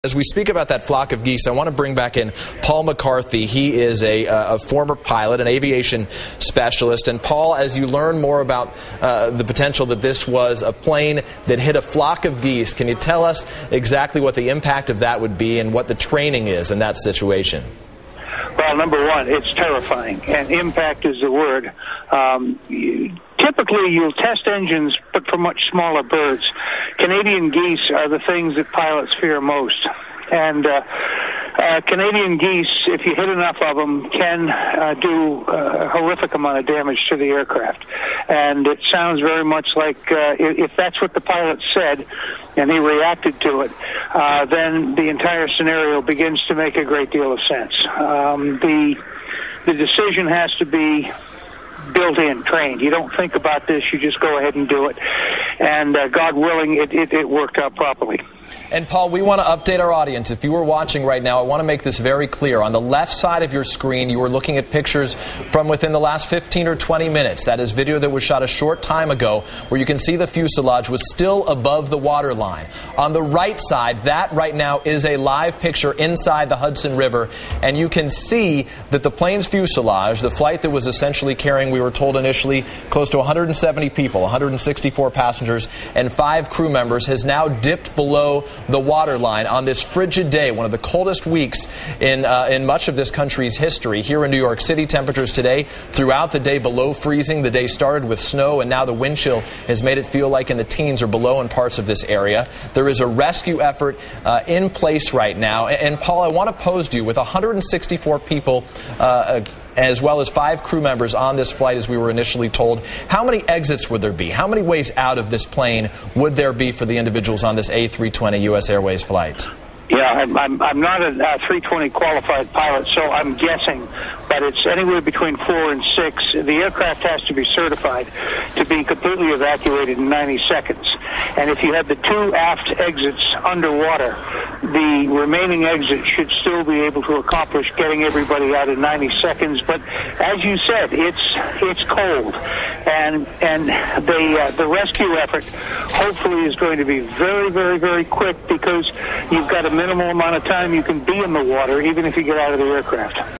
As we speak about that flock of geese, I want to bring back in Paul McCarthy. He is a former pilot, an aviation specialist. And Paul, as you learn more about the potential that this was a plane that hit a flock of geese, can you tell us exactly what the impact of that would be and what the training is in that situation? Well, number one, it's terrifying, and impact is the word. Typically, you'll test engines, but for much smaller birds. Canadian geese are the things that pilots fear most. And Canadian geese, if you hit enough of them, can do a horrific amount of damage to the aircraft. And it sounds very much like if that's what the pilot said and he reacted to it, then the entire scenario begins to make a great deal of sense. The decision has to be built in, trained. You don't think about this, you just go ahead and do it. And God willing, it worked out properly. And Paul, we want to update our audience. If you were watching right now, I want to make this very clear. On the left side of your screen, you are looking at pictures from within the last 15 or 20 minutes. That is video that was shot a short time ago, where you can see the fuselage was still above the water line. On the right side, that right now is a live picture inside the Hudson River, and you can see that the plane's fuselage, the flight that was essentially carrying, we were told initially, close to 170 people, 164 passengers, and 5 crew members, has now dipped below the water line on this frigid day, one of the coldest weeks in much of this country's history. Here in New York City, temperatures today throughout the day below freezing. The day started with snow, and now the wind chill has made it feel like in the teens or below in parts of this area. There is a rescue effort in place right now. And Paul, I want to pose to you, with 164 people as well as 5 crew members on this flight, as we were initially told, how many exits would there be? How many ways out of this plane would there be for the individuals on this A320 US Airways flight? Yeah, I'm not a 320 qualified pilot, so I'm guessing, but it's anywhere between 4 and 6. The aircraft has to be certified to be completely evacuated in 90 seconds. And if you have the 2 aft exits underwater, the remaining exits should still be able to accomplish getting everybody out in 90 seconds. But as you said, it's cold, and the rescue effort hopefully is going to be very, very, very quick, because you've got a minimal amount of time you can be in the water, even if you get out of the aircraft.